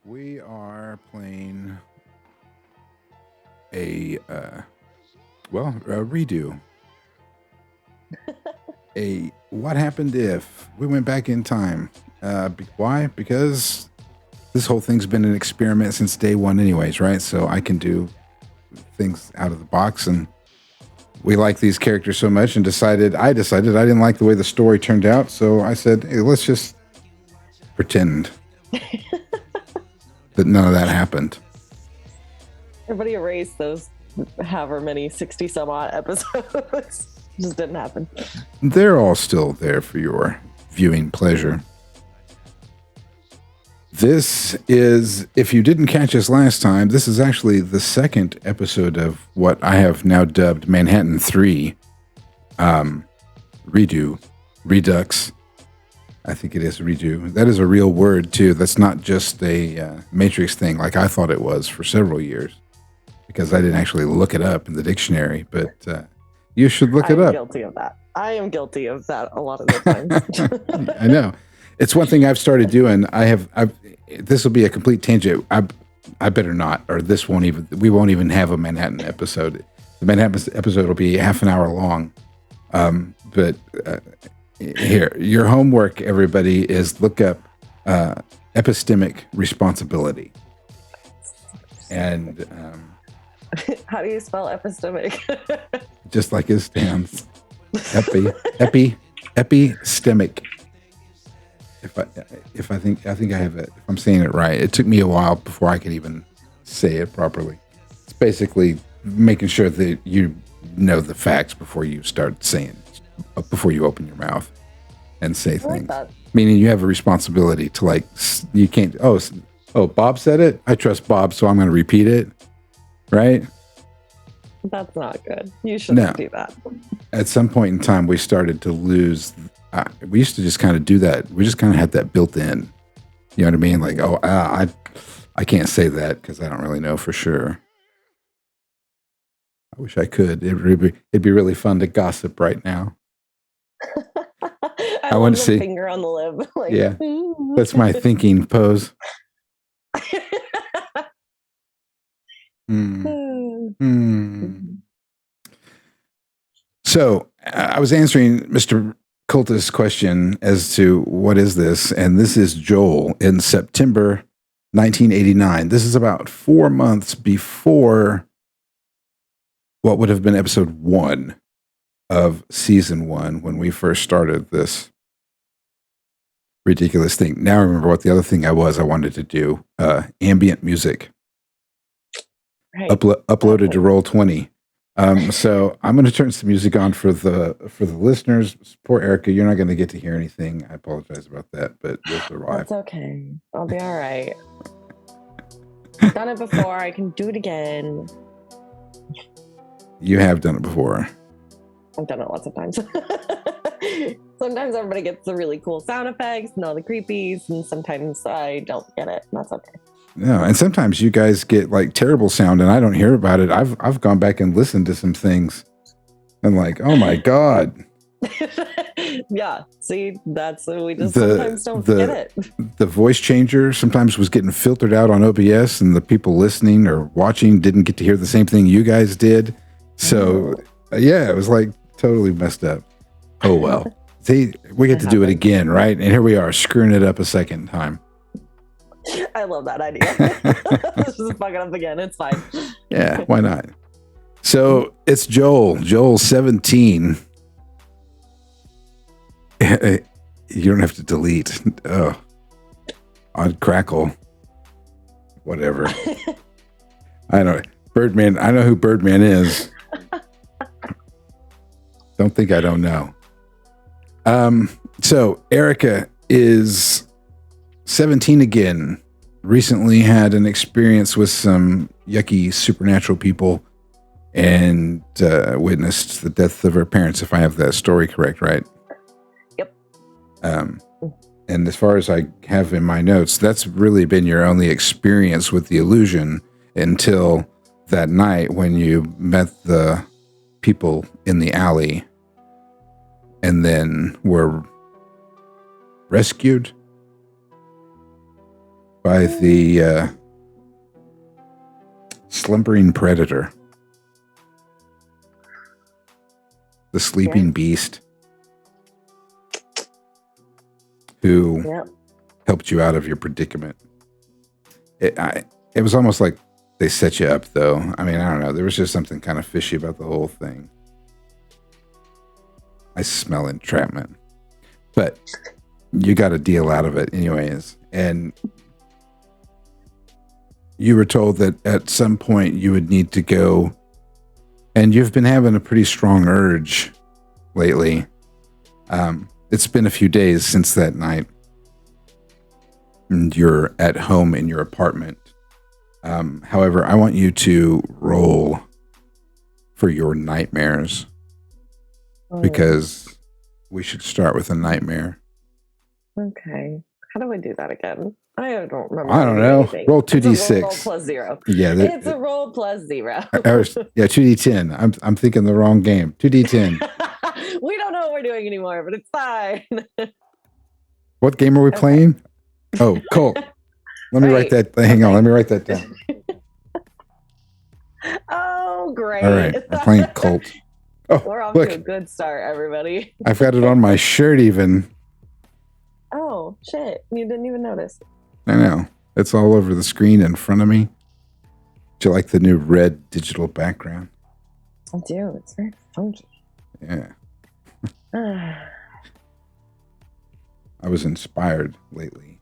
We are playing a redo. A what happened if we went back in time? Why? Because this whole thing's been an experiment since day one, anyways, right? So I can do things out of the box, and we like these characters so much, and I decided I didn't like the way the story turned out, so I said, hey, let's just pretend that none of that happened. Everybody erased those however many 60 some odd episodes. Just didn't happen. They're all still there for your viewing pleasure. This is, if you didn't catch us last time, this is actually the second episode of what I have now dubbed Manhattan 3 Redux. I think it is redo. That is a real word, too. That's not just a Matrix thing like I thought it was for several years, because I didn't actually look it up in the dictionary, but you should look it up. I'm guilty of that. I am guilty of that a lot of the times. I know. It's one thing I've started doing. This will be a complete tangent. I better not, or we won't even have a Manhattan episode. The Manhattan episode will be half an hour long. But here, your homework, everybody, is look up epistemic responsibility. And how do you spell epistemic? Just like it stands. Epistemic. If I think I have it, if I'm saying it right. It took me a while before I could even say it properly. It's basically making sure that you know the facts before you start saying, before you open your mouth and say things. Like Meaning you have a responsibility to you can't, Bob said it. I trust Bob, so I'm going to repeat it. Right? That's not good. You shouldn't do that. At some point in time, we started to lose. We used to just kind of do that. We just kind of had that built in. You know what I mean? Like, I can't say that because I don't really know for sure. I wish I could. It'd be really fun to gossip right now. I want to see finger on the lip. Yeah, that's my thinking pose. So I was answering Mr. Kult's question as to what is this, and this is Joel in September 1989. This is about 4 months before what would have been episode 1 of season 1 when we first started this ridiculous thing. Now I remember what the other thing I wanted to do, ambient music. Right. Uploaded to Roll20. So I'm going to turn some music on for the listeners. Poor Erica, you're not going to get to hear anything. I apologize about that, but you'll survive. That's okay. I'll be all right. I've done it before. I can do it again. You have done it before. I've done it lots of times. Sometimes everybody gets the really cool sound effects and all the creepies, and sometimes I don't get it. That's okay. No, and sometimes you guys get terrible sound, and I don't hear about it. I've gone back and listened to some things, and oh my god. Yeah, see, that's we just sometimes don't get it. The voice changer sometimes was getting filtered out on OBS, and the people listening or watching didn't get to hear the same thing you guys did. So yeah, it was totally messed up. Oh well. See, we get to do it again, right? And here we are screwing it up a second time. I love that idea. Let's just fuck it up again. It's fine. Yeah, why not? So it's Joel 17. You don't have to delete. Oh, on Crackle. Whatever. I know. Birdman. I know who Birdman is. Don't think I don't know. So Erica is 17 again. Recently had an experience with some yucky supernatural people and witnessed the death of her parents, if I have that story correct, right? Yep. And as far as I have in my notes, that's really been your only experience with the illusion until that night when you met the people in the alley and then were rescued by the slumbering predator, the sleeping beast, who helped you out of your predicament. It was almost like they set you up, though. I mean, I don't know. There was just something kind of fishy about the whole thing. I smell entrapment. But you got a deal out of it anyways. And you were told that at some point you would need to go, and you've been having a pretty strong urge lately. It's been a few days since that night. And you're at home in your apartment. However, I want you to roll for your nightmares. Because we should start with a nightmare. Okay. How do I do that again? I don't remember. I don't know. Anything. Roll 2d6. Roll plus 0. Yeah, it's a roll plus 0. 2d10. I'm thinking the wrong game. 2d10. We don't know what we're doing anymore, but it's fine. What game are we playing? Oh, Kult. Let me write that. Hang on. Let me write that down. Oh, great. All right. I'm playing Kult. Oh, we're off to a good start, everybody. I've got it on my shirt even. Oh, shit. You didn't even notice. I know. It's all over the screen in front of me. Do you like the new red digital background? I do. It's very funky. Yeah. I was inspired lately.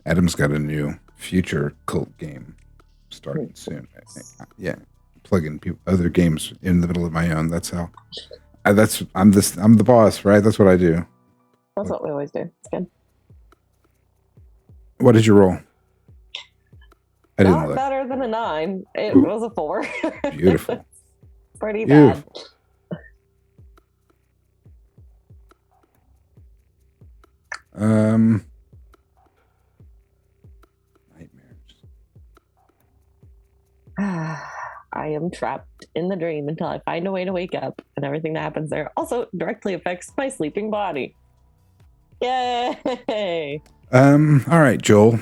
Adam's got a new future Kult game starting soon. Yeah. Plugging other games in the middle of my own. That's how. I'm the boss, right? That's what I do. That's what we always do. It's good. What did you roll? I didn't Not look. better than a 9. It was a 4. Beautiful. Pretty bad. Nightmares. I am trapped in the dream until I find a way to wake up, and everything that happens there also directly affects my sleeping body. Yay! All right, Joel.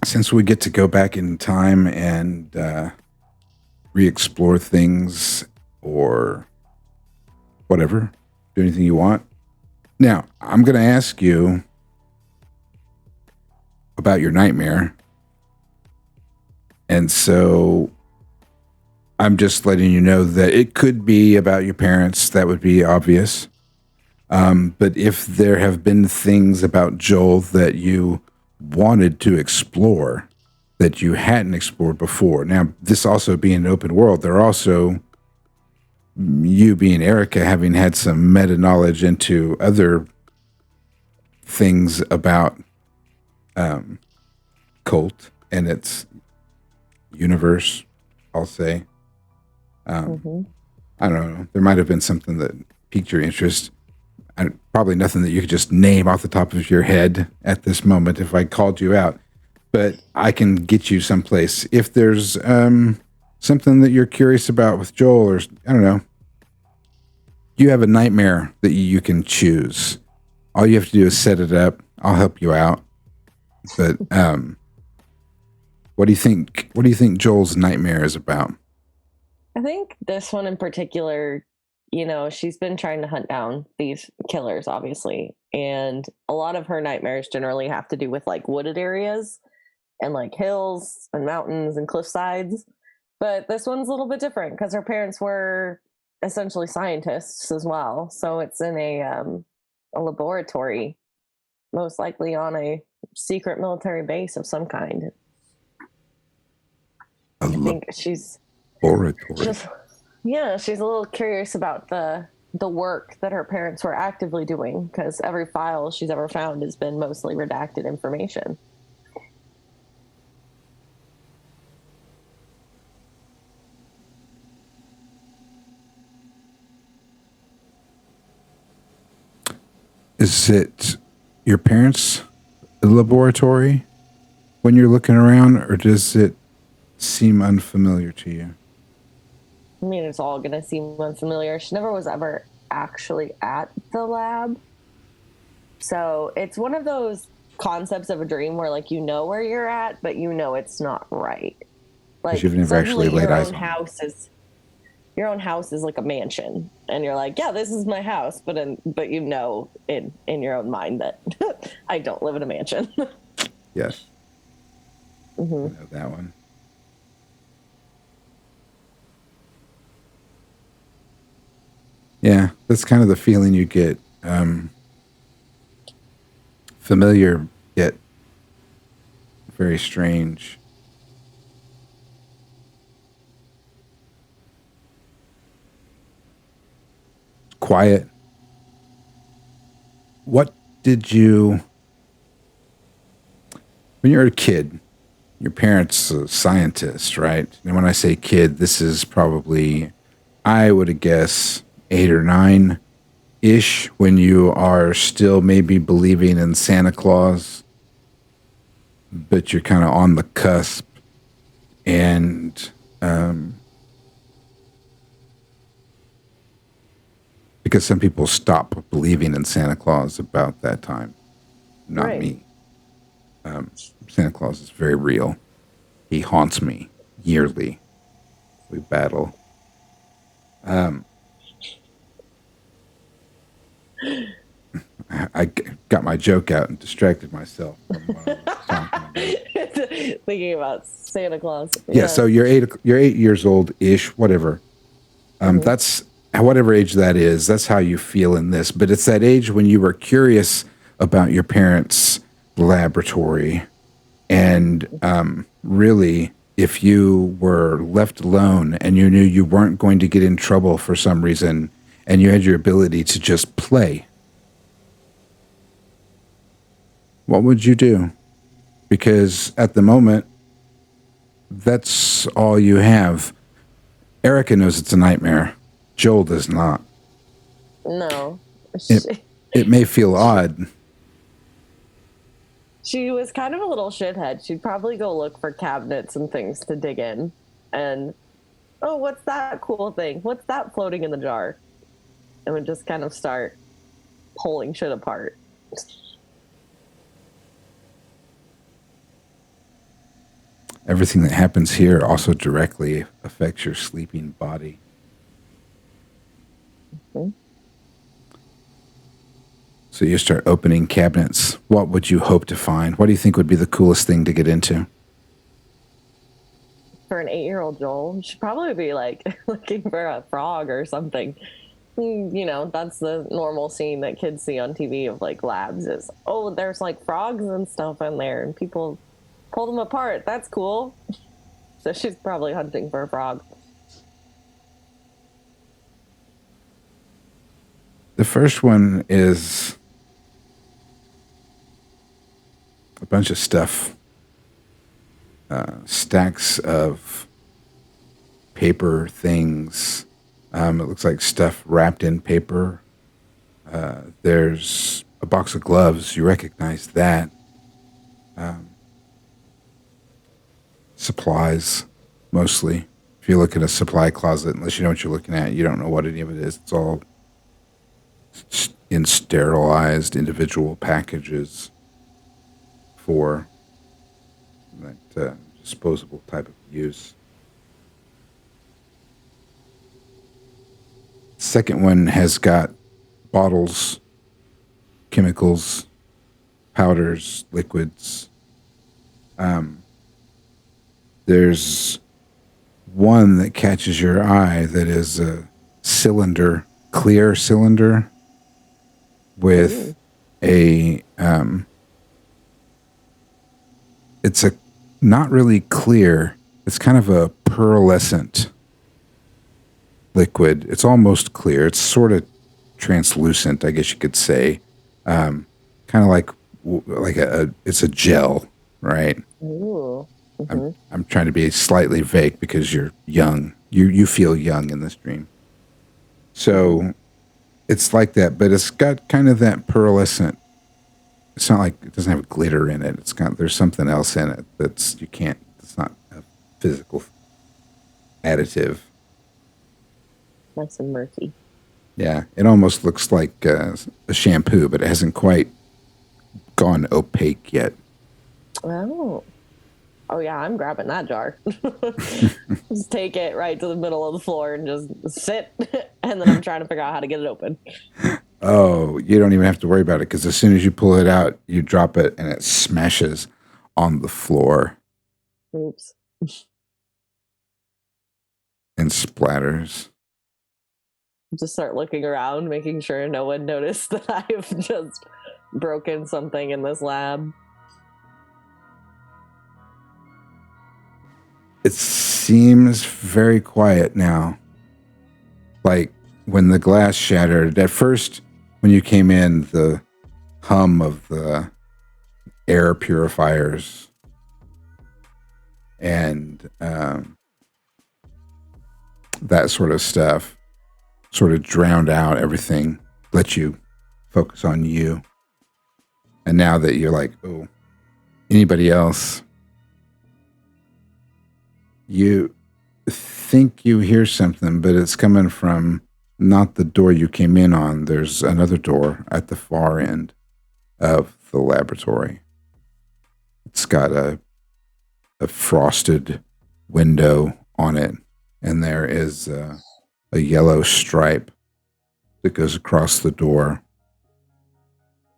Since we get to go back in time and re-explore things or whatever, do anything you want. Now, I'm going to ask you about your nightmare. And so I'm just letting you know that it could be about your parents. That would be obvious. But if there have been things about Joel that you wanted to explore that you hadn't explored before. Now, this also being an open world, there are also you being Erica having had some meta knowledge into other things about Kult and its universe, I'll say. I don't know. There might have been something that piqued your interest. Probably nothing that you could just name off the top of your head at this moment if I called you out. But I can get you someplace. If there's something that you're curious about with Joel, or I don't know, you have a nightmare that you can choose. All you have to do is set it up. I'll help you out. But what do you think? What do you think Joel's nightmare is about? I think this one in particular, you know, she's been trying to hunt down these killers, obviously. And a lot of her nightmares generally have to do with like wooded areas and like hills and mountains and cliff sides. But this one's a little bit different because her parents were essentially scientists as well. So it's in a laboratory, most likely on a secret military base of some kind. I think she's laboratory. She's a little curious about the work that her parents were actively doing because every file she's ever found has been mostly redacted information. Is it your parents' laboratory when you're looking around, or does it seem unfamiliar to you? I mean, it's all going to seem unfamiliar. She never was ever actually at the lab. So it's one of those concepts of a dream where like you know where you're at, but you know it's not right. Because Like you've never actually suddenly laid eyes on it. your own house is like a mansion, and you're like, yeah, this is my house, but you know in your own mind that I don't live in a mansion. Yes. Mm-hmm. I know that one. Yeah, that's kind of the feeling you get. Familiar yet very strange. Quiet. What did you, when you were a kid, your parents a scientist, right? And when I say kid, this is probably, I would guess, 8 or 9 ish, when you are still maybe believing in Santa Claus, but you're kind of on the cusp. And because some people stop believing in Santa Claus about that time, not Right. me. Santa Claus is very real. He haunts me yearly. We battle. I got my joke out and distracted myself from what I was talking about. Thinking about Santa Claus. Yeah, so you're 8 years old ish, whatever. That's whatever age that is. That's how you feel in this. But it's that age when you were curious about your parents' laboratory, and really, if you were left alone and you knew you weren't going to get in trouble for some reason, and you had your ability to just play, what would you do? Because at the moment, that's all you have. Erica knows it's a nightmare. Joel does not. No. It may feel odd. She was kind of a little shithead. She'd probably go look for cabinets and things to dig in. And, oh, what's that cool thing? What's that floating in the jar? And would just kind of start pulling shit apart. Everything that happens here also directly affects your sleeping body. Mm-hmm. So you start opening cabinets. What would you hope to find? What do you think would be the coolest thing to get into? For an 8-year-old Joel, she'd probably be like looking for a frog or something. You know, that's the normal scene that kids see on TV of like labs is, oh, there's like frogs and stuff in there and people pull them apart. That's cool. So she's probably hunting for a frog. The first one is a bunch of stuff. Stacks of paper things. It looks like stuff wrapped in paper. There's a box of gloves. You recognize that. Supplies, mostly. If you look at a supply closet, unless you know what you're looking at, you don't know what any of it is. It's all in sterilized individual packages for that disposable type of use. Second one has got bottles, chemicals, powders, liquids. There's one that catches your eye that is a cylinder, clear cylinder with a it's a not really clear, it's kind of a pearlescent liquid. It's almost clear. It's sort of translucent, I guess you could say. Kind of like it's a gel, right? Ooh. I'm trying to be slightly vague because you're young. You feel young in this dream. So it's like that, but it's got kind of that pearlescent. It's not like it doesn't have glitter in it. There's something else in it it's not a physical additive. Nice and murky. Yeah, it almost looks like a shampoo, but it hasn't quite gone opaque yet. Oh. Oh yeah, I'm grabbing that jar. Just take it right to the middle of the floor and just sit, and then I'm trying to figure out how to get it open. Oh, you don't even have to worry about it, because as soon as you pull it out, you drop it and it smashes on the floor. Oops. And splatters. Just start looking around, making sure no one noticed that I've just broken something in this lab. It seems very quiet now. Like when the glass shattered, at first when you came in, the hum of the air purifiers and that sort of stuff sort of drowned out everything, let you focus on you. And now that you're like, oh, anybody else, you think you hear something, but it's coming from not the door you came in on. There's another door at the far end of the laboratory. It's got a frosted window on it, and there is a yellow stripe that goes across the door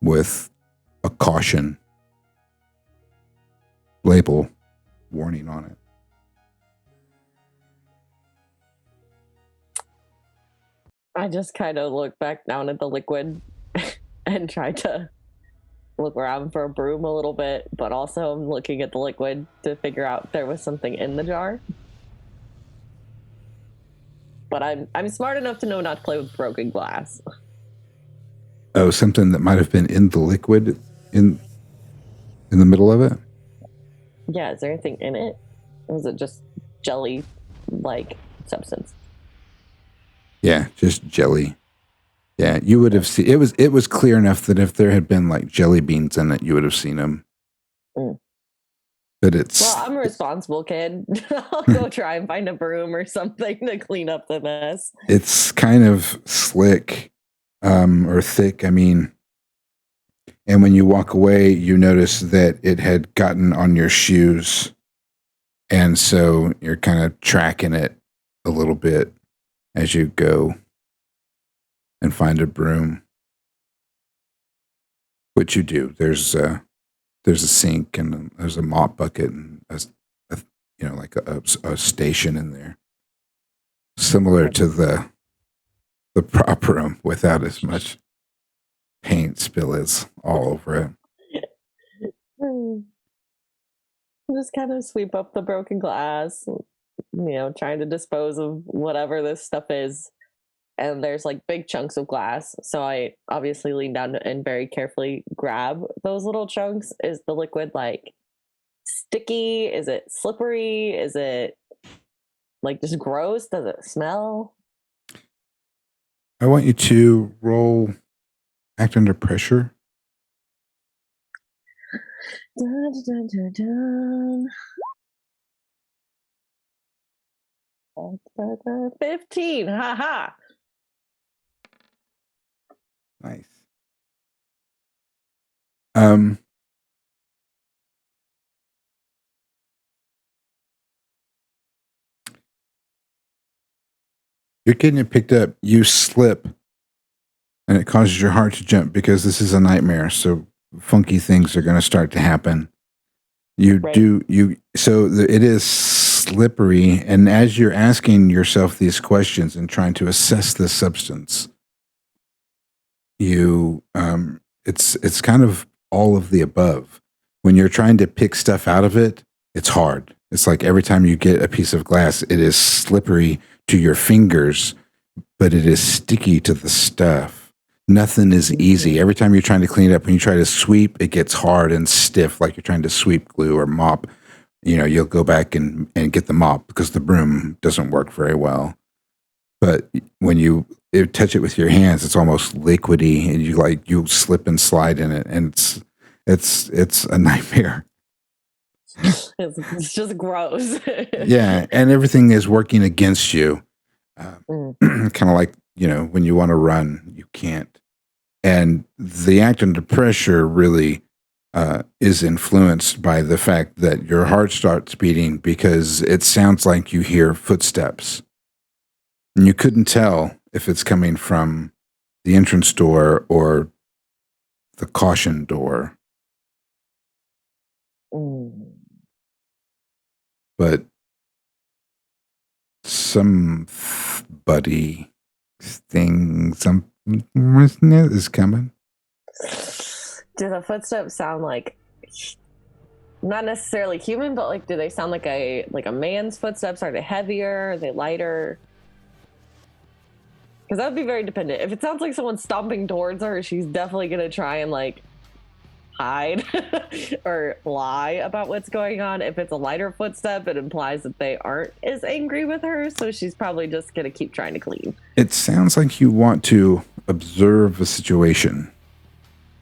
with a caution label warning on it. I just kind of look back down at the liquid and try to look around for a broom a little bit, but also I'm looking at the liquid to figure out if there was something in the jar. But I'm smart enough to know not to play with broken glass. Oh, something that might have been in the liquid in the middle of it? Yeah, is there anything in it? Or is it just jelly-like substance? Yeah, just jelly. Yeah, you would have seen it was clear enough that if there had been like jelly beans in it, you would have seen them. Mm. But it's Well, I'm a responsible kid. I'll go try and find a broom or something to clean up the mess. It's kind of slick, or thick, I mean. And when you walk away, you notice that it had gotten on your shoes. And so you're kind of tracking it a little bit as you go and find a broom. Which you do. There's a sink and there's a mop bucket and like a station in there, similar to the prop room without as much paint spillage all over it. Just kind of sweep up the broken glass, trying to dispose of whatever this stuff is. And there's like big chunks of glass. So I obviously lean down and very carefully grab those little chunks. Is the liquid like sticky? Is it slippery? Is it like just gross? Does it smell? I want you to roll act under pressure. Dun, dun, dun, dun. 15. Haha. Nice. You're getting it picked up. You slip, and it causes your heart to jump because this is a nightmare. So funky things are going to start to happen. It is slippery, and as you're asking yourself these questions and trying to assess this substance, it's kind of all of the above. When you're trying to pick stuff out of it, it's hard. It's like every time you get a piece of glass, it is slippery to your fingers, but it is sticky to the stuff. Nothing is easy. Every time you're trying to clean it up, when you try to sweep, it gets hard and stiff, like you're trying to sweep glue or mop. You'll go back and get the mop because the broom doesn't work very well. But when you touch it with your hands, it's almost liquidy, and you slip and slide in it, and it's a nightmare. It's just gross. Yeah, and everything is working against you. Kind of like, when you want to run, you can't. And the act under pressure really is influenced by the fact that your heart starts beating because it sounds like you hear footsteps. And you couldn't tell if it's coming from the entrance door or the caution door. But somebody is coming. Do the footsteps sound like not necessarily human, but like do they sound like a man's footsteps? Are they heavier? Are they lighter? Because that would be very dependent. If it sounds like someone's stomping towards her, she's definitely gonna try and like hide or lie about what's going on. If it's a lighter footstep, it implies that they aren't as angry with her, so she's probably just gonna keep trying to clean. It sounds like you want to observe a situation.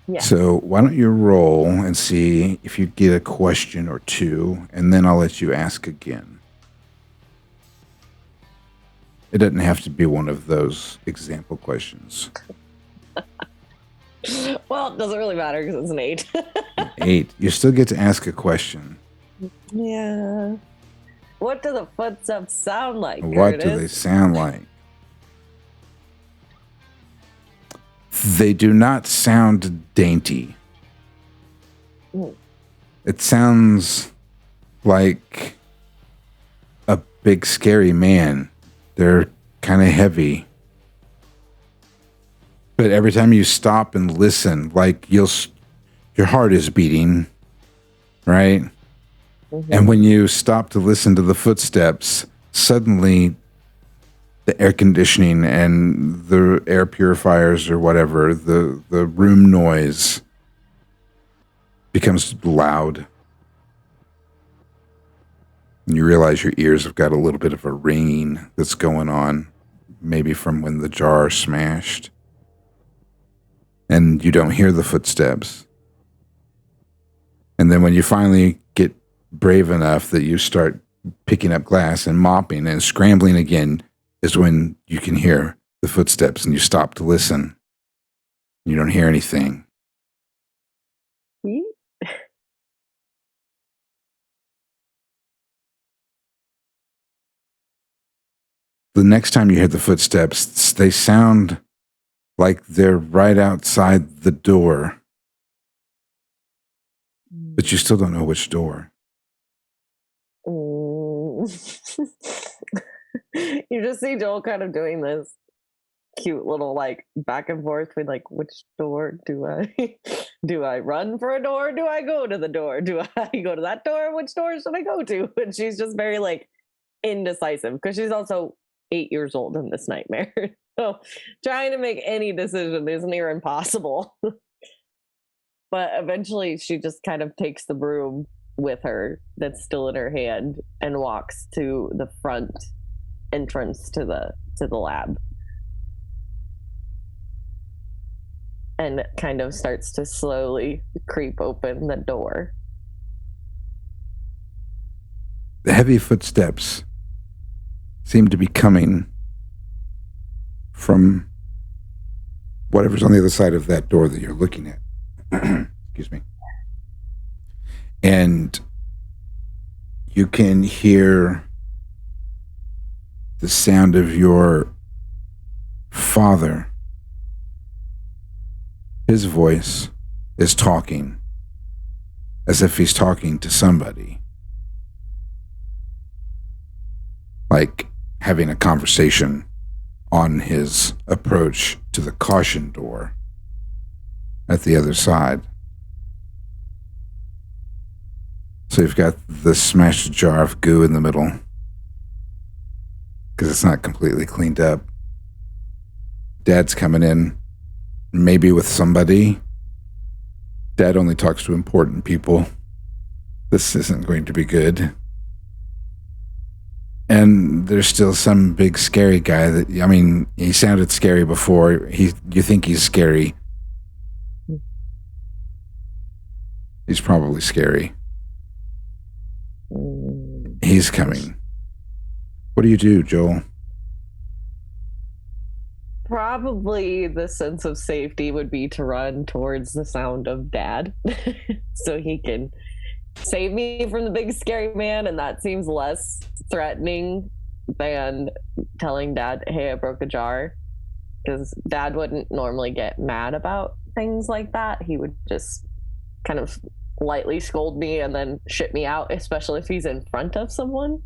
Yeah. So why don't you roll and see if you get a question or two, and then I'll let you ask again. It doesn't have to be one of those example questions. Well, it doesn't really matter because it's an 8. 8. You still get to ask a question. Yeah. What do the footsteps sound like? What do they sound like? They do not sound dainty. It sounds like a big, scary man. They're kind of heavy. But every time you stop and listen, like your heart is beating, right? Mm-hmm. And when you stop to listen to the footsteps, suddenly the air conditioning and the air purifiers or whatever, the room noise becomes loud. And you realize your ears have got a little bit of a ringing that's going on, maybe from when the jar smashed. And you don't hear the footsteps. And then when you finally get brave enough that you start picking up glass and mopping and scrambling again, is when you can hear the footsteps and you stop to listen. You don't hear anything. The next time you hear the footsteps, they sound like they're right outside the door. But you still don't know which door. You just see Joel kind of doing this cute little like back and forth with like, which door do I run for a door? Do I go to the door? Do I go to that door? Which door should I go to? And she's just very like indecisive because she's also 8 years old in this nightmare. So trying to make any decision is near impossible. But eventually she just kind of takes the broom with her that's still in her hand and walks to the front entrance to the lab. And kind of starts to slowly creep open the door. The heavy footsteps seem to be coming from whatever's on the other side of that door that you're looking at. Excuse me. And you can hear the sound of your father. His voice is talking as if he's talking to somebody. Like having a conversation on his approach to the caution door at the other side. So you've got the smashed jar of goo in the middle because it's not completely cleaned up. Dad's coming in, maybe with somebody. Dad only talks to important people. This isn't going to be good. And there's still some big scary guy that, I mean, he sounded scary before. You think he's scary. He's probably scary. He's coming. What do you do, Joel? Probably the sense of safety would be to run towards the sound of dad so he can save me from the big scary man, and that seems less threatening than telling dad, hey, I broke a jar, because dad wouldn't normally get mad about things like that. He would just kind of lightly scold me and then shit me out, especially if he's in front of someone,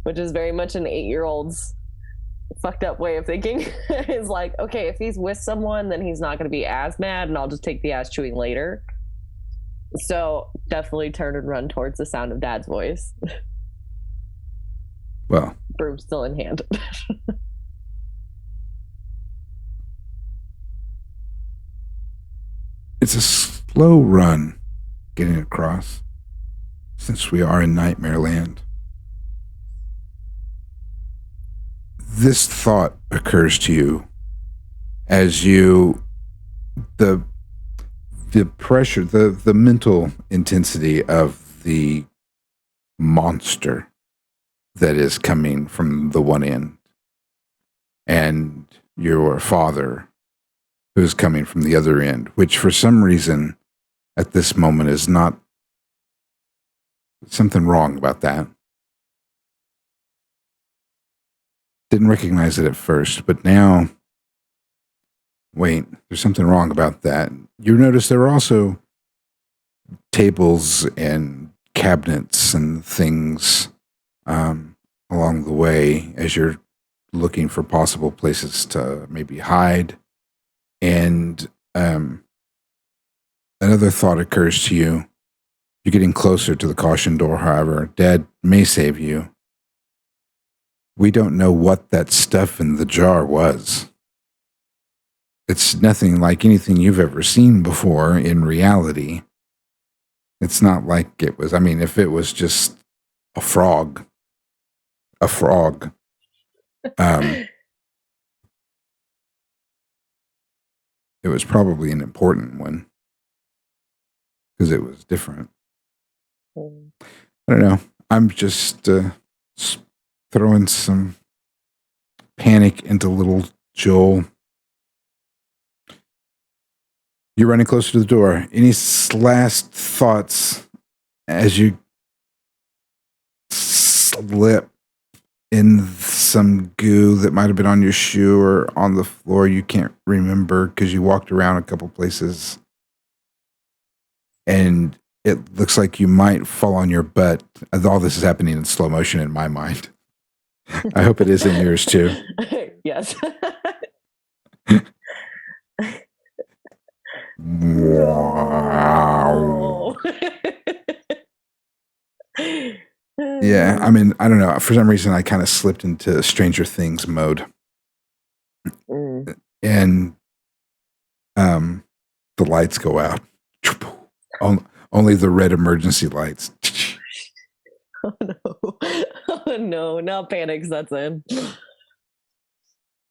which is very much an 8-year-old's fucked up way of thinking. Is like, okay, if he's with someone, then he's not going to be as mad, and I'll just take the ass chewing later. So definitely turn and run towards the sound of dad's voice. Well, Broom still in hand. it's a slow run getting across since we are in Nightmare Land. This thought occurs to you as you the pressure, the mental intensity of the monster that is coming from the one end, and your father who's coming from the other end, which for some reason at this moment is not something wrong about that. Didn't recognize it at first, but now, wait, there's something wrong about that. You notice there are also tables and cabinets and things along the way as you're looking for possible places to maybe hide. And another thought occurs to you. You're getting closer to the caution door, however. Dad may save you. We don't know what that stuff in the jar was. It's nothing like anything you've ever seen before in reality. It's not like it was, I mean, if it was just a frog, it was probably an important one because it was different. I don't know. I'm just throwing some panic into little Joel. You're running closer to the door. Any last thoughts as you slip in some goo that might have been on your shoe or on the floor? You can't remember because you walked around a couple places. And it looks like you might fall on your butt. All this is happening in slow motion in my mind. I hope it is in yours too. Yes. Wow. Yeah, I mean, I don't know. For some reason, I kind of slipped into Stranger Things mode. And the lights go out. Only the red emergency lights. Oh no. Oh no, now panic sets in.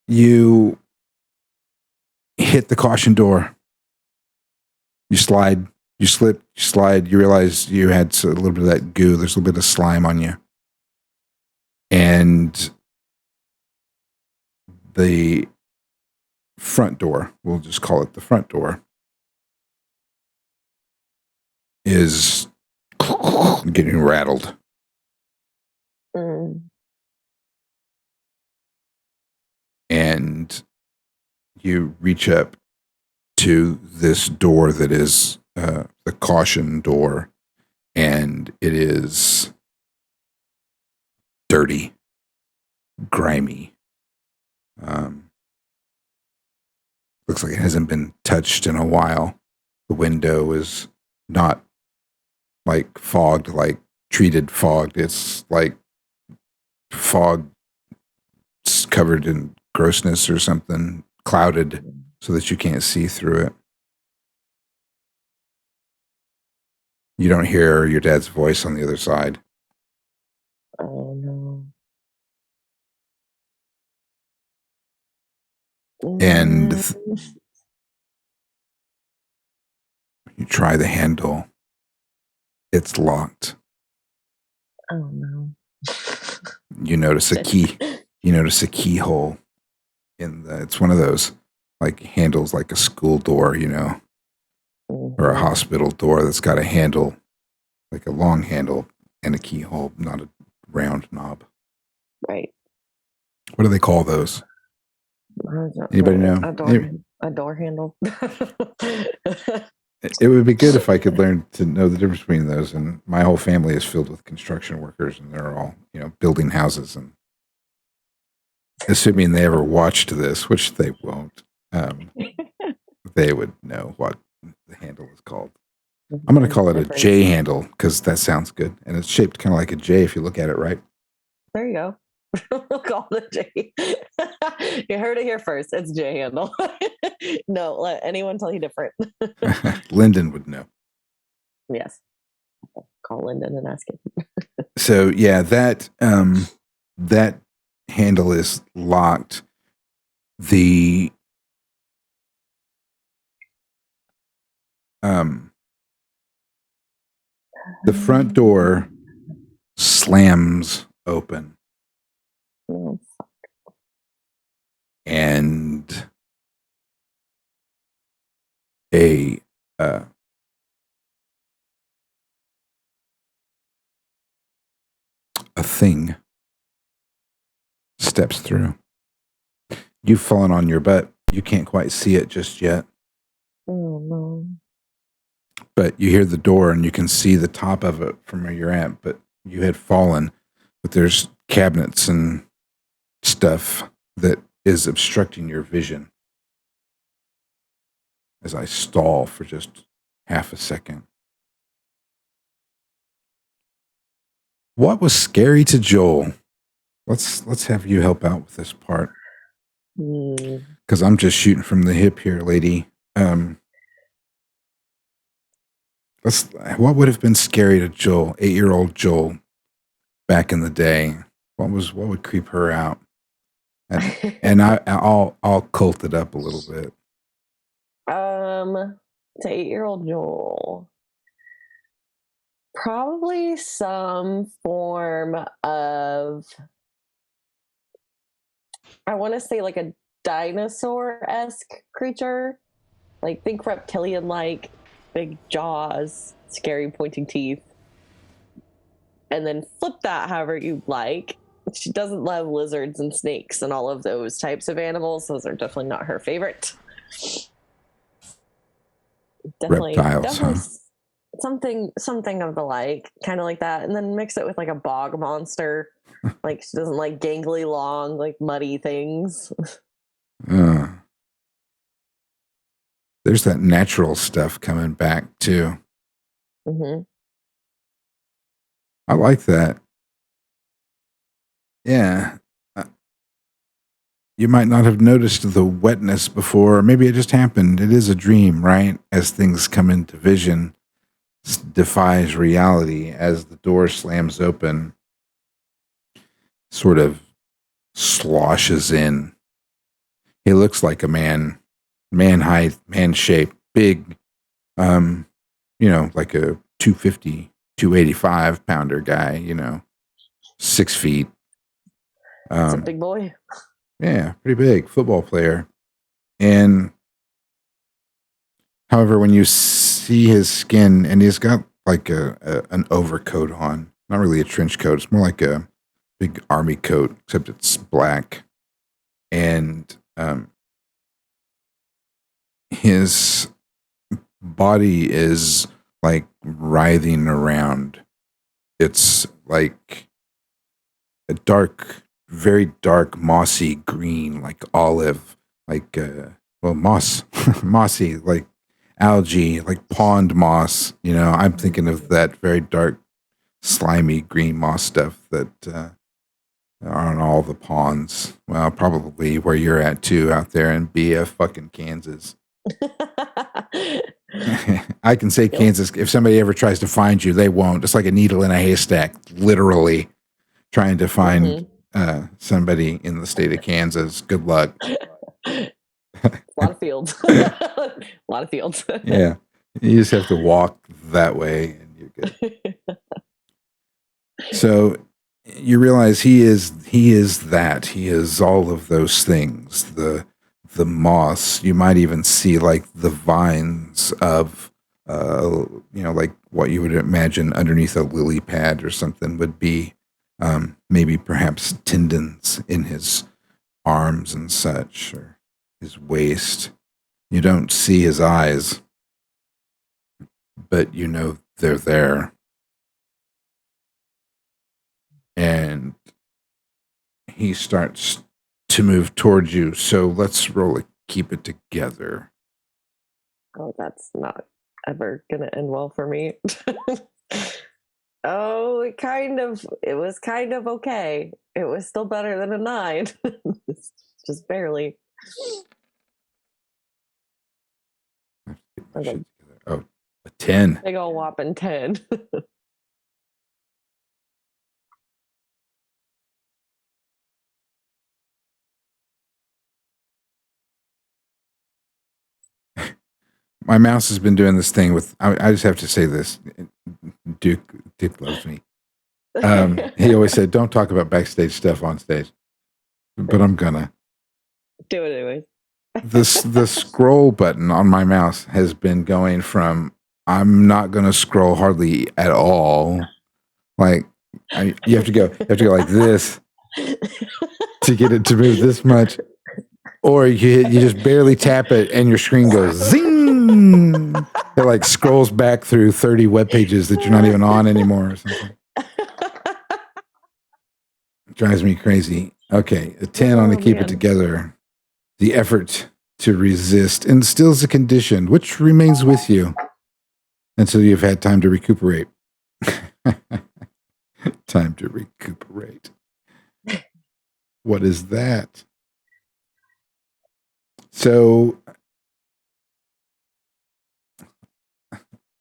You hit the caution door. You slide, you slip, you slide. You realize you had a little bit of that goo. There's a little bit of slime on you. And the front door, we'll just call it the front door, is getting rattled. And you reach up to this door that is the caution door, and it is dirty, grimy. Looks like it hasn't been touched in a while. The window is not like fogged, like treated fogged. It's like fog covered in grossness or something, clouded so that you can't see through it. You don't hear your dad's voice on the other side. Oh no. And you try the handle. It's locked. Oh no. You notice a key. You notice a keyhole it's one of those like handles like a school door, or a hospital door that's got a handle, like a long handle and a keyhole, not a round knob. Right. What do they call those? Anybody know? A door handle. It would be good if I could learn to know the difference between those. And my whole family is filled with construction workers, and they're all, building houses. And assuming they ever watched this, which they won't, they would know what the handle is called. I'm going to call it a J handle because that sounds good. And it's shaped kind of like a J if you look at it right. There you go. We'll call it a J. You heard it here first. It's J handle. No, let anyone tell you different. Lyndon would know. Yes. Call Lyndon and ask him. So yeah, that handle is locked. The front door slams open. Oh, and a thing steps through. You've fallen on your butt. You can't quite see it just yet. Oh no. But you hear the door and you can see the top of it from where you're at, but you had fallen. But there's cabinets and stuff that is obstructing your vision. As I stall for just half a second. What was scary to Joel? Let's have you help out with this part. Because I'm just shooting from the hip here, lady. What would have been scary to Joel, 8-year-old Joel, back in the day? What would creep her out? And I'll cult it up a little bit. To 8-year-old Joel, probably some form of, I want to say like a dinosaur-esque creature. Like think reptilian-like, big jaws, scary pointing teeth. And then flip that however you'd like. She doesn't love lizards and snakes and all of those types of animals. Those are definitely not her favorite. Reptiles, huh? Something of the like, kind of like that, and then mix it with like a bog monster. Like she doesn't like gangly, long, like muddy things. There's that natural stuff coming back too. Mm-hmm. I like that. Yeah. You might not have noticed the wetness before. Maybe it just happened. It is a dream, right? As things come into vision, defies reality as the door slams open, sort of sloshes in. He looks like a man height, man shape, big, like a 250, 285 pounder guy, 6 feet. It's a big boy. Yeah, pretty big football player. And however, when you see his skin, and he's got like an overcoat on, not really a trench coat. It's more like a big army coat, except it's black. And his body is like writhing around. It's like a very dark, mossy green, like olive, like, mossy, like algae, like pond moss. I'm thinking of that very dark, slimy green moss stuff that are on all the ponds. Well, probably where you're at too, out there in BF fucking Kansas. I can say Kansas. If somebody ever tries to find you, they won't. It's like a needle in a haystack, literally trying to find somebody in the state of Kansas. Good luck. A lot of fields. A lot of fields. Yeah. You just have to walk that way and you're good. So you realize he is that. He is all of those things. The moss. You might even see like the vines of like what you would imagine underneath a lily pad or something would be. Maybe perhaps tendons in his arms and such, or his waist. You don't see his eyes, but you know they're there. And he starts to move towards you. So let's roll a keep it together. Oh, that's not ever gonna end well for me. Oh, it was kind of okay. It was still better than a 9. Just barely. Okay. Oh, a 10. Big ol' whopping 10. My mouse has been doing this thing with. I just have to say this. Duke loves me. He always said, "Don't talk about backstage stuff on stage," but I'm gonna. Do it anyways. The scroll button on my mouse has been going from I'm not gonna scroll hardly at all. Like you have to go like this to get it to move this much, or you just barely tap it and your screen goes zing. It like scrolls back through 30 web pages that you're not even on anymore or something. It drives me crazy. Okay, a 10 on the keep it together. The effort to resist instills a condition which remains with you until you've had time to recuperate. Time to recuperate. What is that? So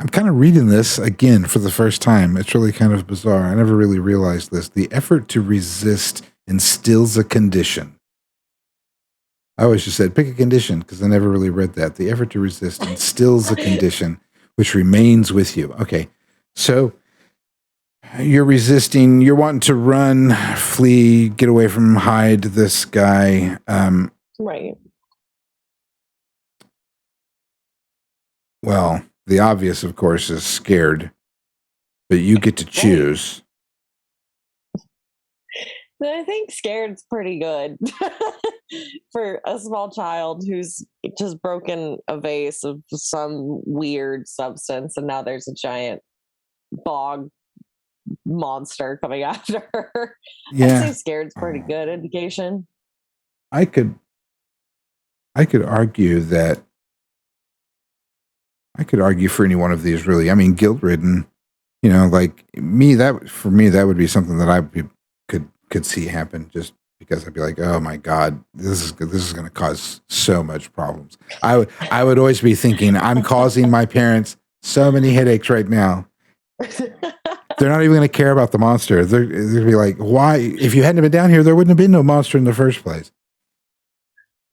I'm kind of reading this again for the first time. It's really kind of bizarre. I never really realized this. The effort to resist instills a condition. I always just said pick a condition because I never really read that. The effort to resist instills a condition which remains with you. Okay, so you're resisting. You're wanting to run, flee, get away from, hide this guy. Right. Well, the obvious, of course, is scared, but you get to choose. I think scared's pretty good for a small child who's just broken a vase of some weird substance, and now there's a giant bog monster coming after her. Yeah. I'd say scared's pretty good indication. I could argue that. I could argue for any one of these, really. I mean, guilt-ridden. Like me, that would be something that I could see happen, just because I'd be like, oh my God, this is going to cause so much problems. I would always be thinking, I'm causing my parents so many headaches right now. They're not even going to care about the monster. They're going to be like, why? If you hadn't been down here, there wouldn't have been no monster in the first place.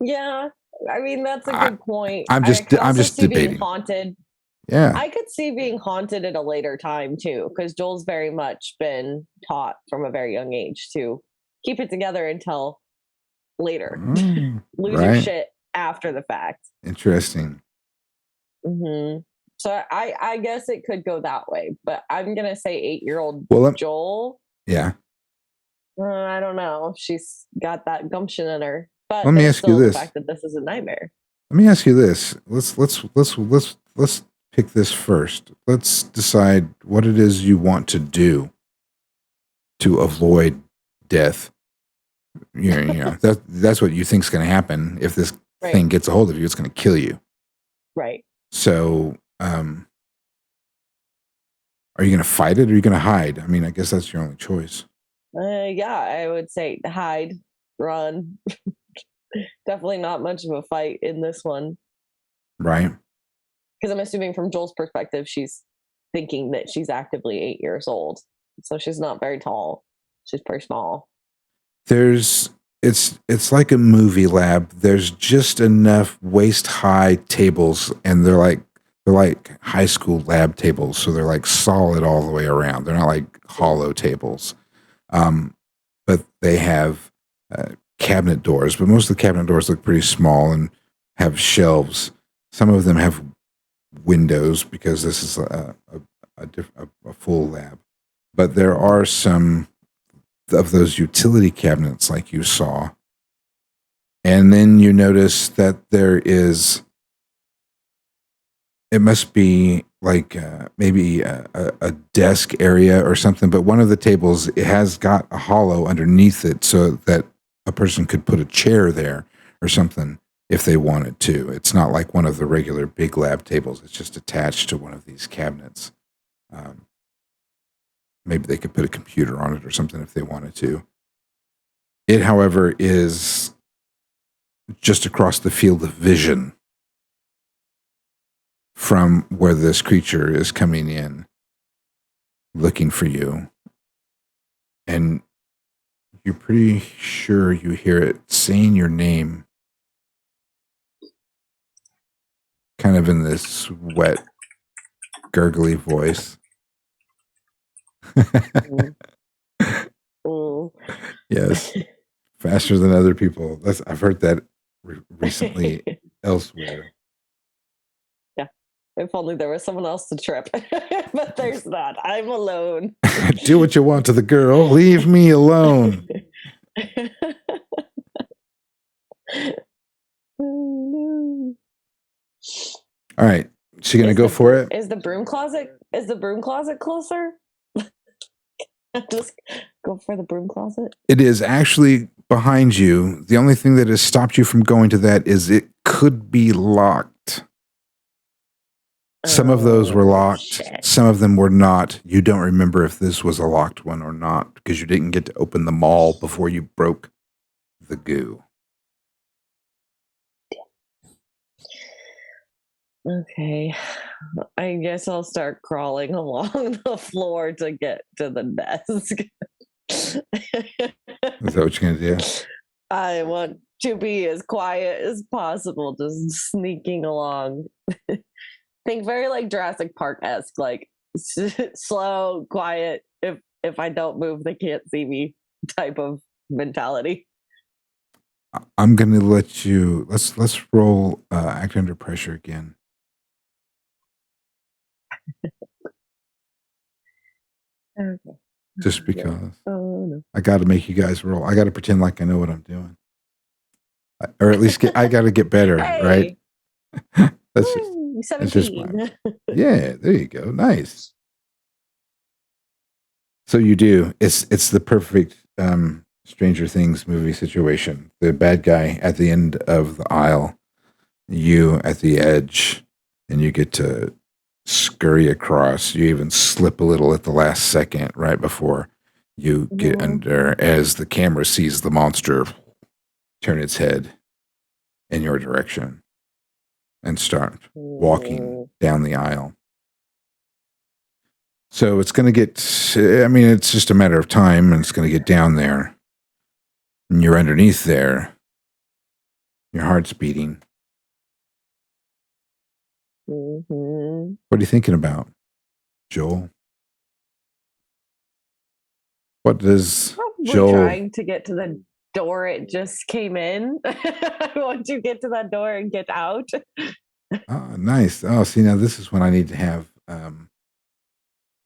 Yeah, I mean that's a good point. I'm just debating. Being haunted. Yeah, I could see being haunted at a later time too, because Joel's very much been taught from a very young age to keep it together until later. Lose your shit after the fact. Interesting. Mm-hmm. So I guess it could go that way, but I'm gonna say 8-year-old Joel. Yeah. I don't know. She's got that gumption in her. But let me ask you this: the fact that this is a nightmare. Let me ask you this. Let's pick this first. Let's decide what it is you want to do to avoid death. That's what you think is going to happen if this thing gets a hold of you. It's going to kill you. Right. So, are you going to fight it or are you going to hide? I mean, I guess that's your only choice. Yeah, I would say hide, run. Definitely not much of a fight in this one. Right. Because I'm assuming from Joel's perspective, she's thinking that she's actively 8 years old. So she's not very tall. She's pretty small. It's like a movie lab. There's just enough waist high tables, and they're like high school lab tables, so they're like solid all the way around. They're not like hollow tables. but they have cabinet doors. But most of the cabinet doors look pretty small and have shelves. Some of them have windows because this is a full lab. But there are some of those utility cabinets like you saw. And then you notice that there is, it must be like maybe a desk area or something, but one of the tables, it has got a hollow underneath it so that a person could put a chair there or something if they wanted to. It's not like one of the regular big lab tables. It's just attached to one of these cabinets. Maybe they could put a computer on it or something if they wanted to. It, however, is just across the field of vision from where this creature is coming in, looking for you. And you're pretty sure you hear it saying your name, kind of in this wet, gurgly voice. Yes, faster than other people. I've heard that recently elsewhere. Yeah, if only there was someone else to trip. But there's not. I'm alone. Do what you want to the girl. Leave me alone. All right, she gonna go for it? Is the broom closet closer? Just go for the broom closet. It is actually behind you. The only thing that has stopped you from going to that is it could be locked. Some of those were locked. Shit. Some of them were not. You don't remember if this was a locked one or not because you didn't get to open them all before you broke the goo. Okay. I guess I'll start crawling along the floor to get to the desk. Is that what you're going to do? I want to be as quiet as possible, just sneaking along. Think very like Jurassic Park-esque, like slow, quiet. If I don't move, they can't see me type of mentality. I'm going to let you, let's roll act under pressure again. Okay. Just because. Oh, no. I got to make you guys roll. I got to pretend like I know what I'm doing. Or at least I got to get better, Hey. right? That's Woo, just, that's just 17. yeah, there you go. Nice. So you do. It's the perfect Stranger Things movie situation. The bad guy at the end of the aisle, you at the edge, and you get to scurry across. You even slip a little at the last second right before you get under as the camera sees the monster turn its head in your direction and start walking down the aisle. So it's going to get, I mean, it's just a matter of time and it's going to get down there. And you're underneath there. Your heart's beating. Mm-hmm. What are you thinking about, Joel? What does Joel... trying to get to the door it just came in. I want to get to that door and get out. Oh, nice. Oh, see, now this is when I need to have...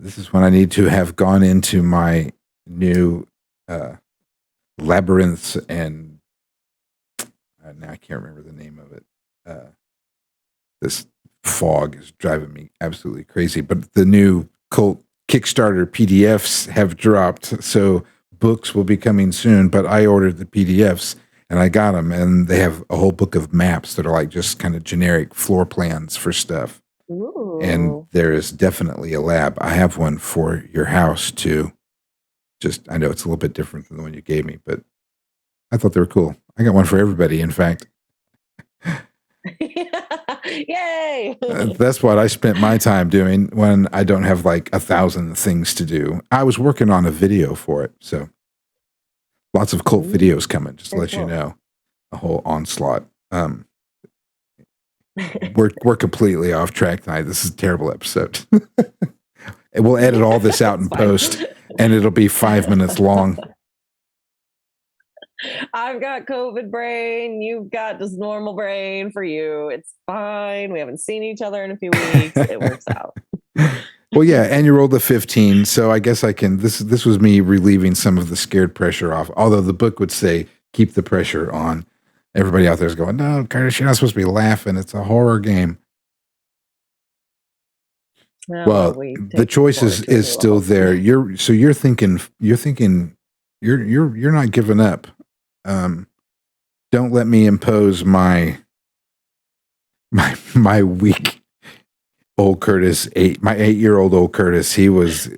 this is when I need to have gone into my new labyrinths and... now I can't remember the name of it. This fog is driving me absolutely crazy. But the new Kult Kickstarter PDFs have dropped, so books will be coming soon. But I ordered the PDFs and I got them, and they have a whole book of maps that are like just kind of generic floor plans for stuff. Ooh. And there is definitely a lab. I have one for your house too. Just, I know it's a little bit different than the one you gave me, but I thought they were cool. I got one for everybody, in fact. Yay! That's what I spent my time doing when I don't have like 1,000 things to do. I was working on a video for it, so lots of Kult videos coming, just to let you know. A whole onslaught. We're completely off track tonight. This is a terrible episode. We'll edit all this out in post, and it'll be 5 minutes long. I've got COVID brain. You've got just normal brain for you. It's fine. We haven't seen each other in a few weeks. It works out. Well, yeah, and you rolled a 15, so I guess I can. This was me relieving some of the scared pressure off. Although the book would say keep the pressure on. Everybody out there is going, no, Curtis, you're not supposed to be laughing. It's a horror game. Oh, Well, we the take choice forward is, to a is new still level. there. You're thinking you're not giving up. Don't let me impose my weak old Curtis, my 8-year-old old Curtis. He was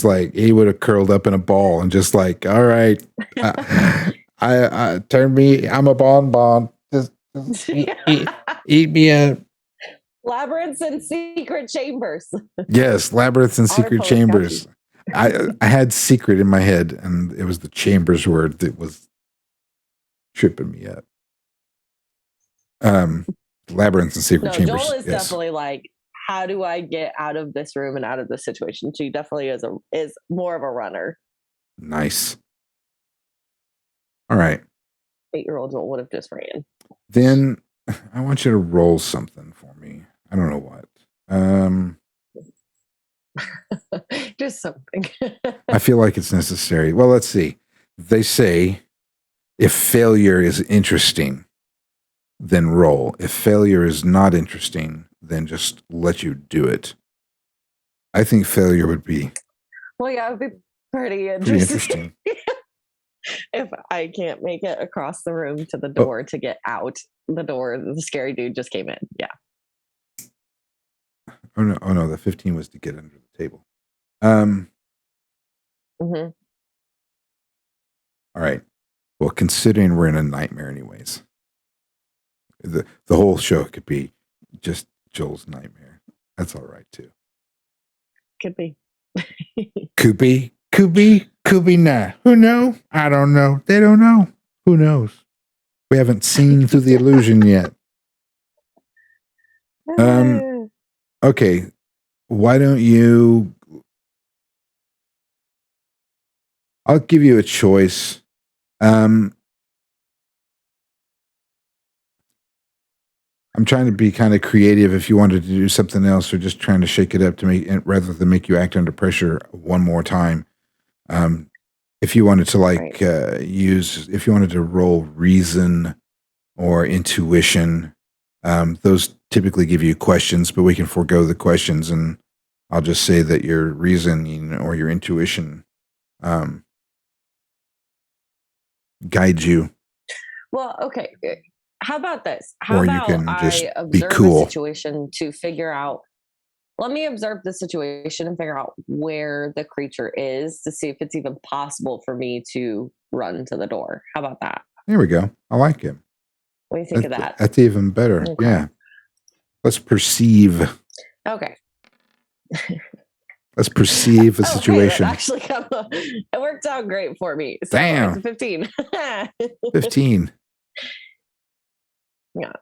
like, he would have curled up in a ball and just like, all right, I turn me, I'm a bonbon. Just eat me a. Labyrinths and secret chambers. Yes, labyrinths and Outer secret poet chambers. I had secret in my head, and it was the chambers word that was tripping me up. Labyrinths and secret chambers. Joel is yes. definitely like, how do I get out of this room and out of this situation? She definitely is more of a runner. Nice. All right. 8-year-old Joel would have just ran. Then I want you to roll something for me. I don't know what. Just something. I feel like it's necessary. Well, let's see. They say if failure is interesting, then roll. If failure is not interesting, then just let you do it. I think failure would be Well, yeah, it would be pretty pretty interesting. interesting. If I can't make it across the room to the door to get out the door, the scary dude just came in. Yeah. Oh no, the 15 was to get under the table. Mhm. All right. Well, considering we're in a nightmare anyways, the whole show could be just Joel's nightmare. That's all right too. Could be. Could be not. Who know? I don't know. They don't know. Who knows? We haven't seen through the illusion yet. Okay. Why don't you? I'll give you a choice. I'm trying to be kind of creative if you wanted to do something else or just trying to shake it up to make rather than make you act under pressure one more time. If you wanted to like if you wanted to roll reason or intuition, those typically give you questions, but we can forego the questions and I'll just say that your reason or your intuition guides you. Well, okay. How about this? Or you can just I be observe cool. the situation to figure out? Let me observe the situation and figure out where the creature is to see if it's even possible for me to run to the door. How about that? There we go. I like it. What do you think of that? That's even better. Okay. Yeah. Let's perceive. Okay. Let's perceive a situation. Hey, actually, it worked out great for me. So Damn. It's a 15. 15. Yeah.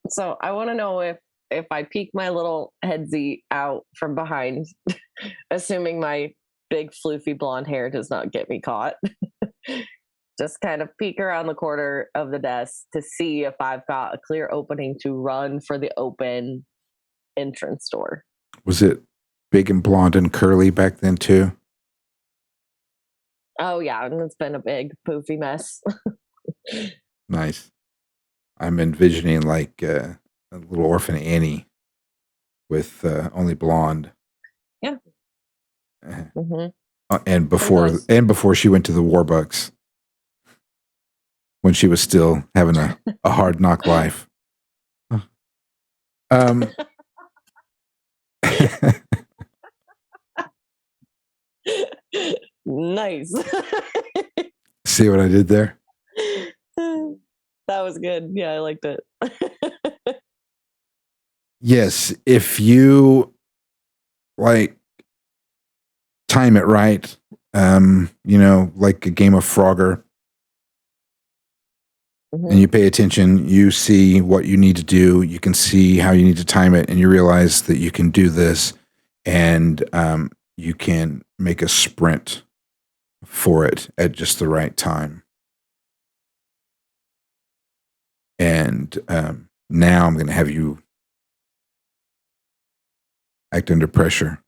So I want to know if I peek my little headsy out from behind, assuming my big floofy blonde hair does not get me caught. Just kind of peek around the corner of the desk to see if I've got a clear opening to run for the open entrance door. Was it big and blonde and curly back then too? Oh yeah, and it's been a big poofy mess. Nice. I'm envisioning like a little orphan Annie with only blonde. Yeah. Mm-hmm. And before she went to the Warbucks, when she was still having a hard knock life. Nice. See what I did there? That was good. Yeah, I liked it. Yes, if you like time it right, like a game of Frogger, and you pay attention, you see what you need to do, you can see how you need to time it, and you realize that you can do this, and you can make a sprint for it at just the right time. And now I'm going to have you act under pressure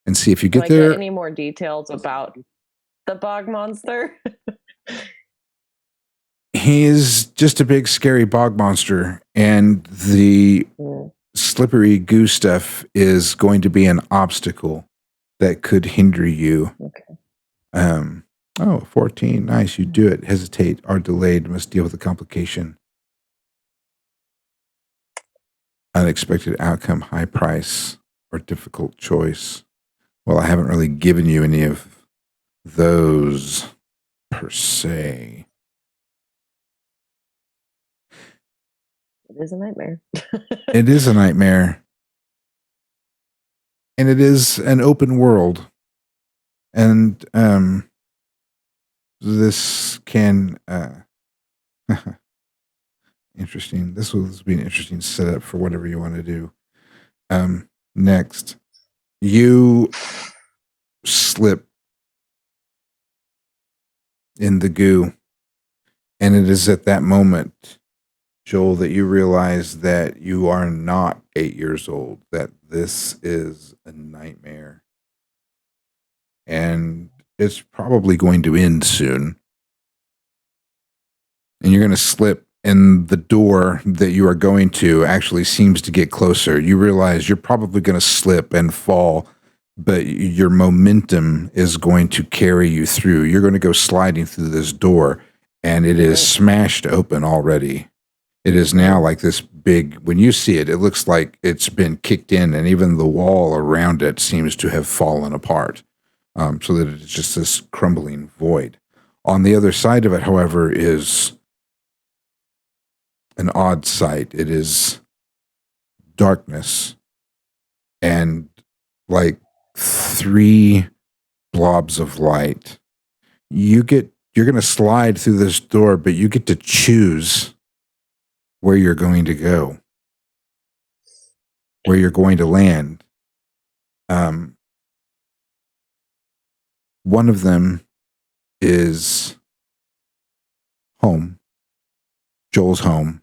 and see if you Do get I there. get any more details about the bog monster? He's just a big, scary bog monster, and the slippery goo stuff is going to be an obstacle that could hinder you. Okay. 14. Nice. You do it. Hesitate, are delayed, must deal with the complication. Unexpected outcome, high price, or difficult choice. Well, I haven't really given you any of those per se. It is a nightmare. It is a nightmare. And it is an open world. And this can interesting. This will be an interesting setup for whatever you want to do. Next, you slip in the goo, and it is at that moment, Joel, that you realize that you are not 8 years old, that this is a nightmare. And it's probably going to end soon. And you're going to slip, and the door that you are going to actually seems to get closer. You realize you're probably going to slip and fall, but your momentum is going to carry you through. You're going to go sliding through this door, and it is smashed open already. It is now like this big, when you see it, it looks like it's been kicked in, and even the wall around it seems to have fallen apart, so that it's just this crumbling void. On the other side of it, however, is an odd sight. It is darkness and like 3 blobs of light. You're going to slide through this door, but you get to choose where you're going to go, where you're going to land. One of them is home, Joel's home.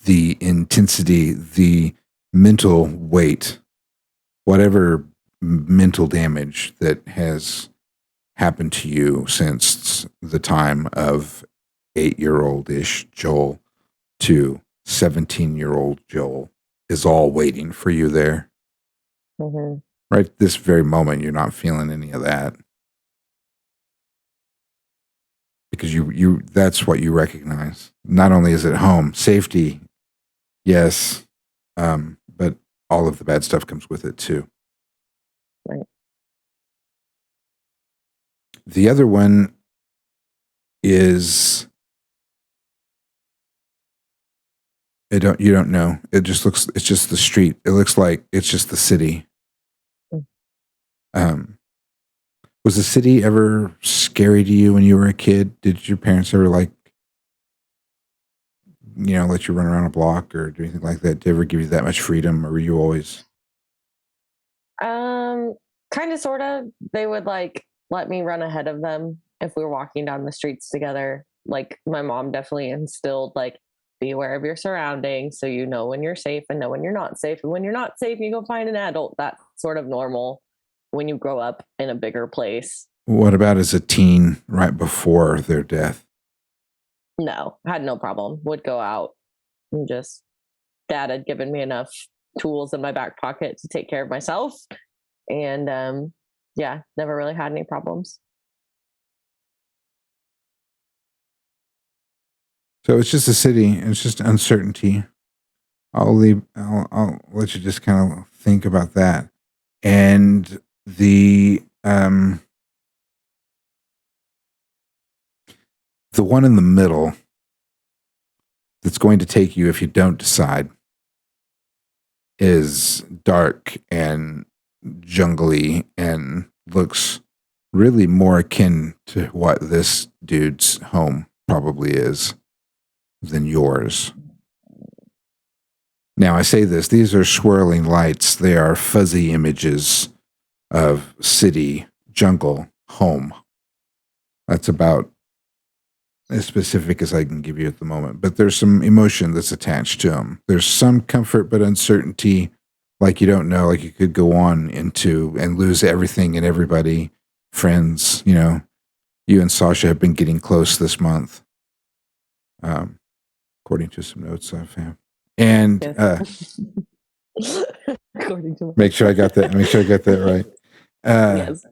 The intensity, the mental weight, whatever mental damage that has happened to you since the time of 8-year-old-ish Joel to 17-year-old Joel is all waiting for you there. Mm-hmm. Right this very moment, you're not feeling any of that. Because you that's what you recognize. Not only is it home, safety, yes, but all of the bad stuff comes with it too. Right. The other one is you don't know. It just looks, it's just the street. It looks like it's just the city. Was the city ever scary to you when you were a kid? Did your parents ever let you run around a block or do anything like that? Did they ever give you that much freedom, or were you always? Kind of, sort of. They would let me run ahead of them if we were walking down the streets together. Like my mom definitely instilled be aware of your surroundings so you know when you're safe and know when you're not safe. And when you're not safe, you go find an adult. That's sort of normal when you grow up in a bigger place. What about as a teen right before their death? No, had no problem. Would go out and just, dad had given me enough tools in my back pocket to take care of myself. And never really had any problems. So it's just a city. It's just uncertainty. I'll let you just kind of think about that. And the one in the middle that's going to take you if you don't decide is dark and jungly and looks really more akin to what this dude's home probably is than yours. Now, I say this, these are swirling lights. They are fuzzy images of city, jungle, home. That's about as specific as I can give you at the moment. But there's some emotion that's attached to them. There's some comfort, but uncertainty. Like you don't know, like you could go on into and lose everything and everybody, friends. You know, you and Sasha have been getting close this month, according to some notes I've had. And according to make sure I got that. Make sure I got that right. yes.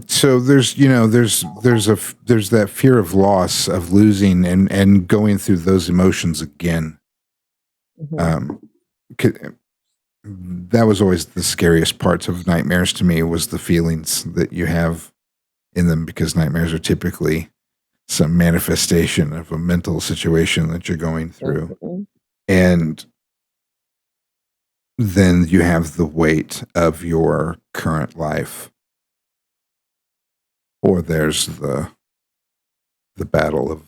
So there's that fear of loss, of losing, and going through those emotions again. That was always the scariest parts of nightmares to me, was the feelings that you have in them, because nightmares are typically some manifestation of a mental situation that you're going through. And then you have the weight of your current life. Or there's the battle of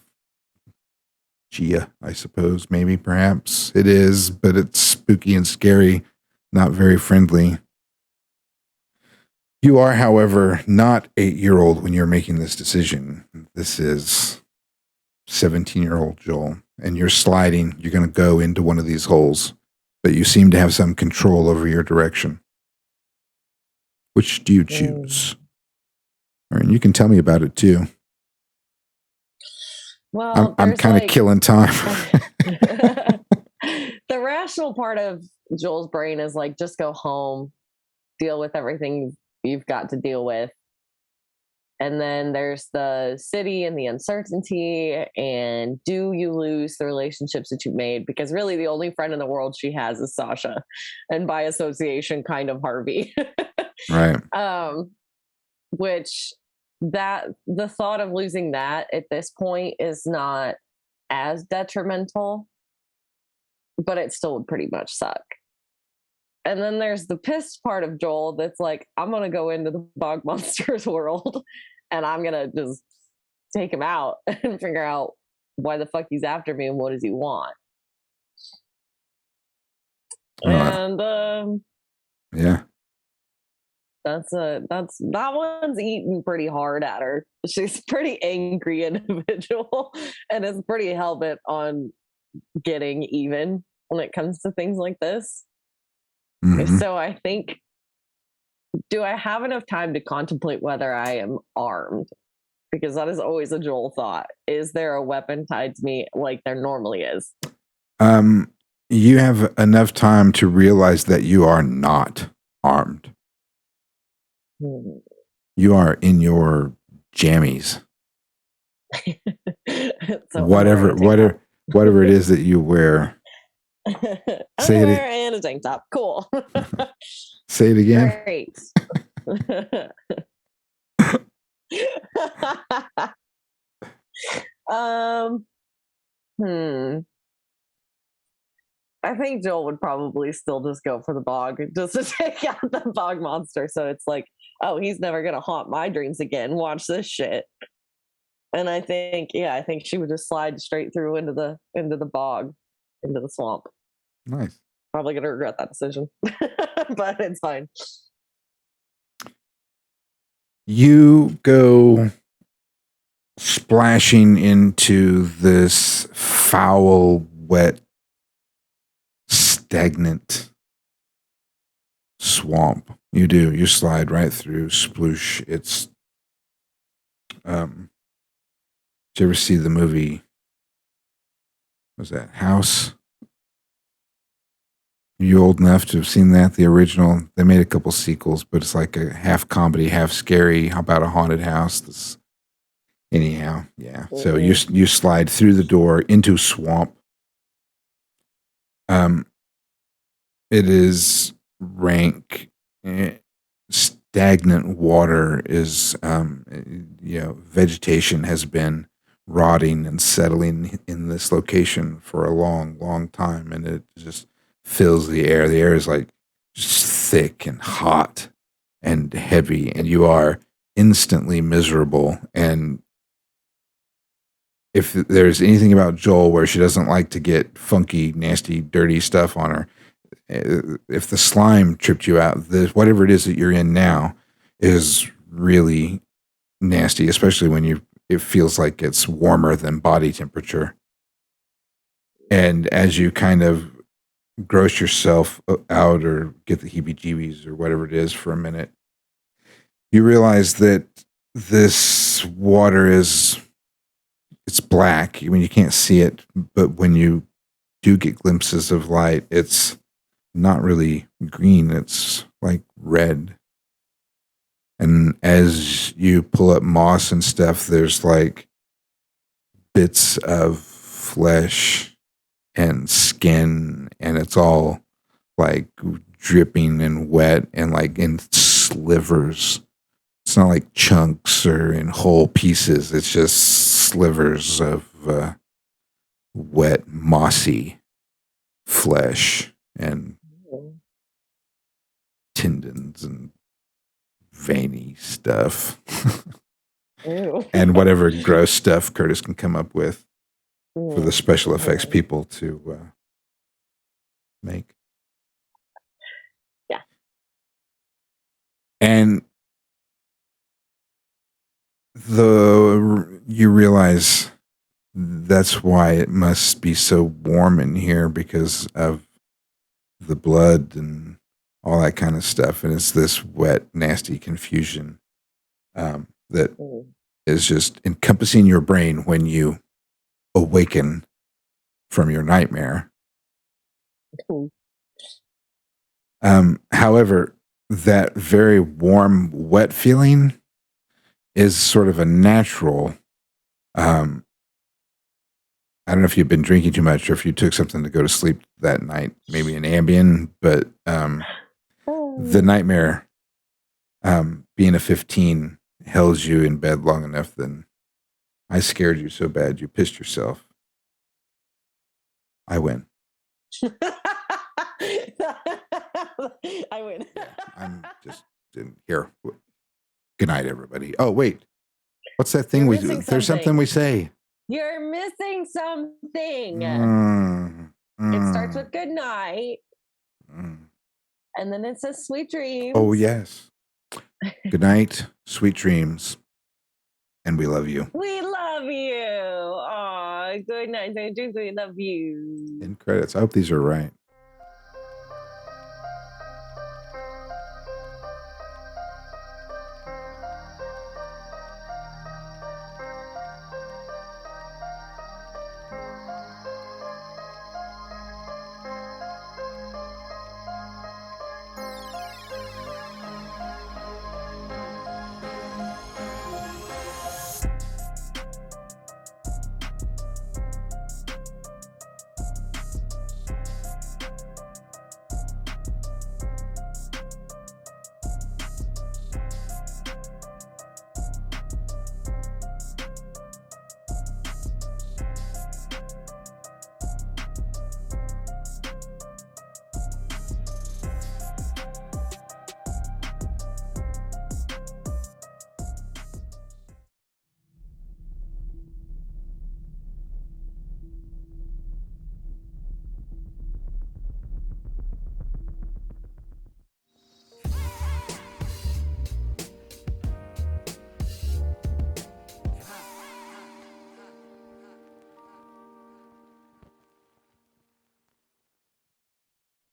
Gia, I suppose, maybe, perhaps. It is, but it's spooky and scary, not very friendly. You are, however, not 8-year-old when you're making this decision. This is 17-year-old Joel, and you're sliding. You're going to go into one of these holes, but you seem to have some control over your direction. Which do you choose? All right, you can tell me about it too. Well, I'm kind of killing time. The rational part of Joel's brain is like, just go home, deal with everything you've got to deal with. And then there's the city and the uncertainty, and do you lose the relationships that you've made? Because really the only friend in the world she has is Sasha, and by association kind of Harvey. Right. Which the thought of losing that at this point is not as detrimental, but it still would pretty much suck. And then there's the pissed part of Joel that's like, I'm going to go into the bog monsters world and I'm going to just take him out and figure out why the fuck he's after me and what does he want. And yeah. That one's eating pretty hard at her. She's a pretty angry individual and is pretty hell-bent on getting even when it comes to things like this. Mm-hmm. So I think, do I have enough time to contemplate whether I am armed? Because that is always a Joel thought. Is there a weapon tied to me like there normally is? You have enough time to realize that you are not armed. You are in your jammies. So whatever it is that you wear. Say it and a tank top. Cool. Say it again. Great. I think Joel would probably still just go for the bog, just to take out the bog monster. So it's like, oh, he's never gonna haunt my dreams again. Watch this shit. And I think she would just slide straight through into the bog, into the swamp. Nice. Probably gonna regret that decision, but it's fine. You go splashing into this foul, wet, stagnant swamp. You do. You slide right through. Sploosh. It's did you ever see the movie? What was that House? Are you old enough to have seen that? The original. They made a couple sequels, but it's like a half comedy, half scary about a haunted house. Anyhow, yeah. Mm-hmm. So you slide through the door into swamp. It is rank, stagnant water is, vegetation has been rotting and settling in this location for a long, long time, and it just fills the air. The air is like just thick and hot and heavy, and you are instantly miserable. And if there's anything about Joel where she doesn't like to get funky, nasty, dirty stuff on her, if the slime tripped you out, whatever it is that you're in now is really nasty, especially when it feels like it's warmer than body temperature. And as you kind of gross yourself out or get the heebie-jeebies or whatever it is for a minute, you realize that this water it's black. I mean, you can't see it, but when you do get glimpses of light, it's not really green. It's like red. And as you pull up moss and stuff, there's like bits of flesh and skin, and it's all like dripping and wet and like in slivers. It's not like chunks or in whole pieces. It's just slivers of wet, mossy flesh and tendons and veiny stuff. And whatever gross stuff Curtis can come up with for the special effects people to make. Yeah. And you realize that's why it must be so warm in here, because of the blood and all that kind of stuff. And it's this wet, nasty confusion that is just encompassing your brain when you awaken from your nightmare. However, that very warm, wet feeling is sort of a natural. I don't know if you've been drinking too much or if you took something to go to sleep that night, maybe an Ambien, but the nightmare, being a 15, held you in bed long enough, then I scared you so bad you pissed yourself. I win. I win. Yeah, I'm just in here. Good night, everybody. Oh, wait. What's that thing we do? There's something we say. You're missing something. It starts with good night. And then it says sweet dreams. Oh, yes. Good night, sweet dreams. And we love you. We love you. Aw, good night, sweet dreams. We love you. End credits. I hope these are right.